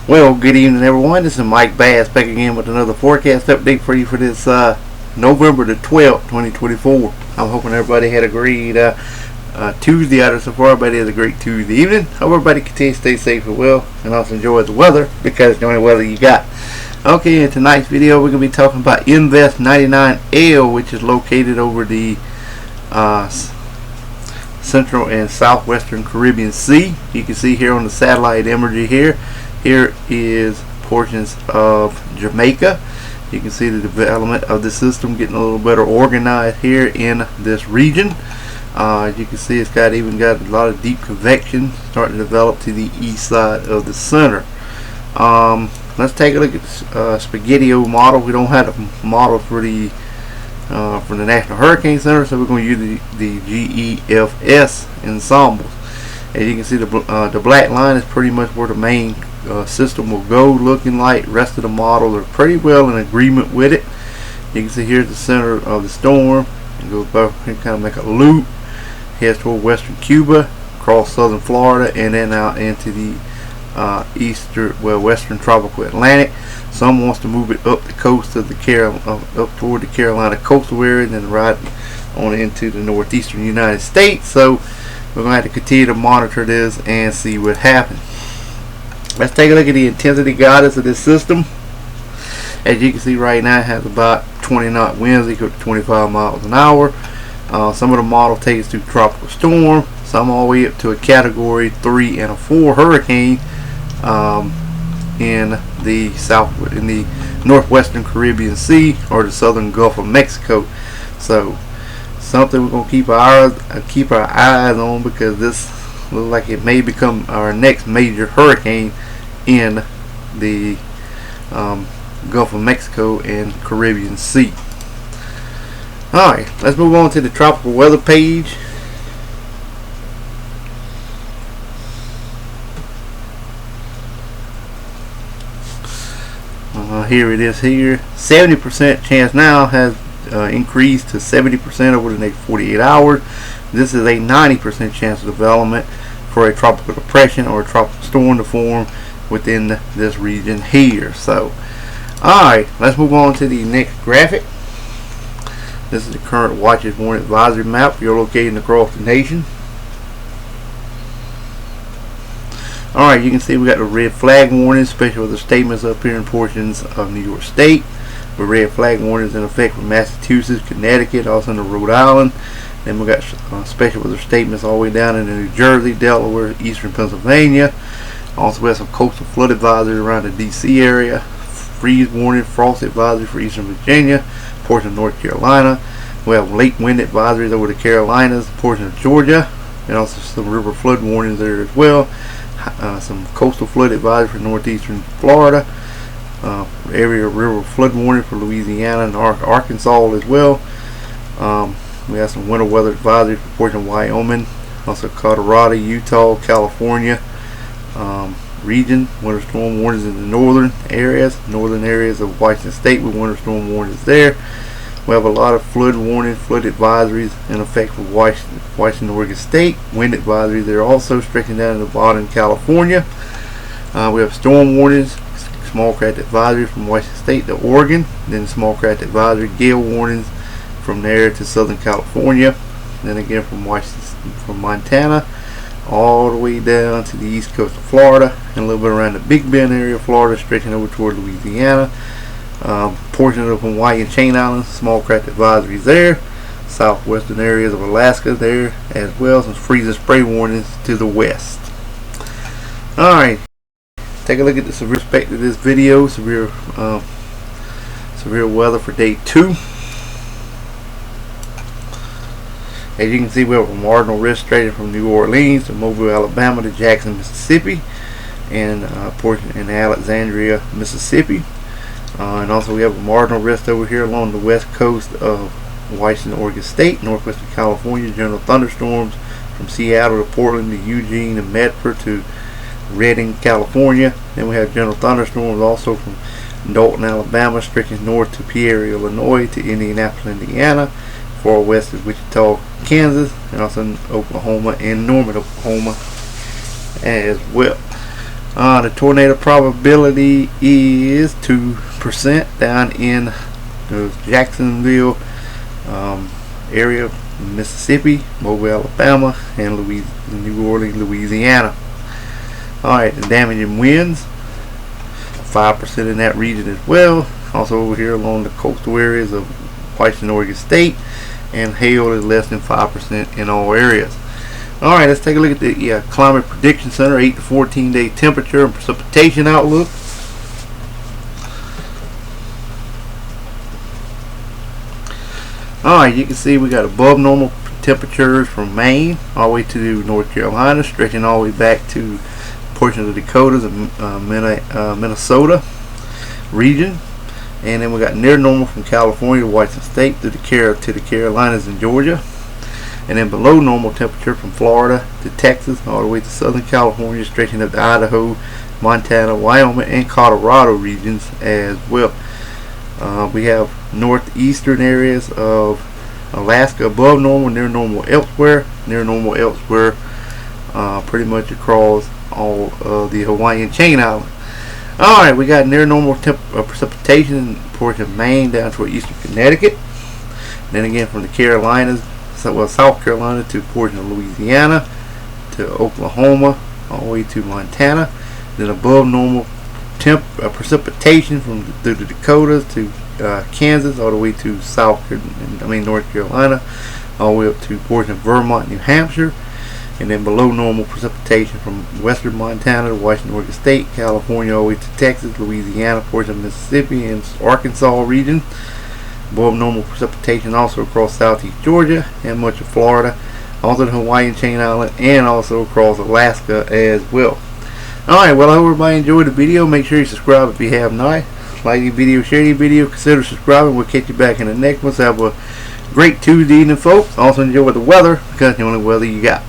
Well, good evening, everyone. This is Mike Bass back again with another forecast update for you for this November the 12th, 2024. I'm hoping everybody had a great Tuesday out of so far. Everybody has a great Tuesday evening. Hope everybody continues to stay safe and well, and also enjoy the weather because it's the only weather you got. Okay, in tonight's video, we're going to be talking about Invest 99L, which is located over the Central and Southwestern Caribbean Sea. You can see here on the satellite imagery here. Here is portions of Jamaica. You can see the development of the system getting a little better organized here in this region. As you can see, it's even got a lot of deep convection starting to develop to the east side of the center. Let's take a look at the Spaghetti-O model. We don't have a model for the National Hurricane Center, so we're going to use the GEFS ensembles. As you can see, the black line is pretty much where the main system will go, looking like. Rest of the models are pretty well in agreement with it. You can see here's the center of the storm. It goes back and kind of make a loop, heads toward western Cuba, across southern Florida, and then out into the western tropical Atlantic. Some wants to move it up the coast of the up toward the Carolina coastal area, and then right on into the northeastern United States. So we're going to have to continue to monitor this and see what happens. Let's take a look at the intensity guidance of this system. As you can see right now, it has about 20 knot winds equal to 25 miles an hour. Some of the model takes to tropical storm, some all the way up to a category 3 and a 4 hurricane in the northwestern Caribbean Sea or the southern Gulf of Mexico. So something we're going to keep our eyes on, because this looks like it may become our next major hurricane in the Gulf of Mexico and Caribbean Sea. Alright, let's move on to the tropical weather page. Here it is here. 70% chance now has increased to 70% over the next 48 hours. This is a 90% chance of development for a tropical depression or a tropical storm to form within this region here. So, alright, let's move on to the next graphic. This is the current watches warning advisory map you're located across the nation. Alright, you can see we got the red flag warnings, special weather statements up here in portions of New York State. The red flag warnings in effect for Massachusetts, Connecticut, also in Rhode Island. Then we got special weather statements all the way down in New Jersey, Delaware, eastern Pennsylvania. Also we have some coastal flood advisories around the DC area. Freeze warning, frost advisory for eastern Virginia, portion of North Carolina. We have lake wind advisories over the Carolinas, portion of Georgia, and also some river flood warnings there as well. Some coastal flood advisory for northeastern Florida. Area river flood warning for Louisiana and Arkansas as well. We have some winter weather advisory for portion of Wyoming, also Colorado, Utah, California region. Winter storm warnings in the northern areas of Washington State with winter storm warnings there. We have a lot of flood warnings, flood advisories in effect for Washington, Oregon State. Wind advisories there also, stretching down to the bottom California. We have storm warnings, small craft advisory from Washington State to Oregon. Then small craft advisory, gale warnings from there to Southern California. Then again from Montana all the way down to the east coast of Florida and a little bit around the Big Bend area of Florida, stretching over toward Louisiana. Portions of Hawaii and Chain Islands, small craft advisories there. Southwestern areas of Alaska there as well. Some freeze and spray warnings to the west. Alright, take a look at the severe aspect of this video. Severe weather for day 2. As you can see, we have a marginal risk stretching from New Orleans to Mobile, Alabama to Jackson, Mississippi, and portion in Alexandria, Mississippi. And also we have a marginal risk over here along the west coast of Washington, Oregon State, northwestern California. General thunderstorms from Seattle to Portland to Eugene and Medford to Redding, California. Then we have general thunderstorms also from Dalton, Alabama, stretching north to Peoria, Illinois to Indianapolis, Indiana. Far west is Wichita, Kansas, and also in Oklahoma and Norman, Oklahoma as well. The tornado probability is 2% down in the Jacksonville area, Mississippi, Mobile, Alabama, and New Orleans, Louisiana. Alright, the damaging winds, 5% in that region as well. Also over here along the coastal areas of Washington, Oregon State, and hail is less than 5% in all areas. Alright, let's take a look at the Climate Prediction Center 8 to 14 day temperature and precipitation outlook. Alright, you can see we got above normal temperatures from Maine all the way to North Carolina, stretching all the way back to portions of the Dakotas and Minnesota region. And then we got near normal from California to Washington State to the Carolinas and Georgia. And then below normal temperature from Florida to Texas all the way to Southern California, stretching up to Idaho, Montana, Wyoming, and Colorado regions as well. We have northeastern areas of Alaska above normal, near normal elsewhere, pretty much across all of the Hawaiian chain islands. Alright, we got near normal precipitation in portion of Maine down toward eastern Connecticut. Then again from the Carolinas, South Carolina to portion of Louisiana, to Oklahoma, all the way to Montana. Then above normal precipitation through the Dakotas to Kansas, all the way to North Carolina, all the way up to portion of Vermont, New Hampshire. And then below normal precipitation from western Montana to Washington, Oregon State, California, all the way to Texas, Louisiana, portion of Mississippi, and Arkansas region. Above normal precipitation also across southeast Georgia and much of Florida, also the Hawaiian chain island, and also across Alaska as well. Alright, well, I hope everybody enjoyed the video. Make sure you subscribe if you have not. Like the video, share the video, consider subscribing. We'll catch you back in the next one. So have a great Tuesday evening, folks. Also enjoy the weather, because it's the only weather you got.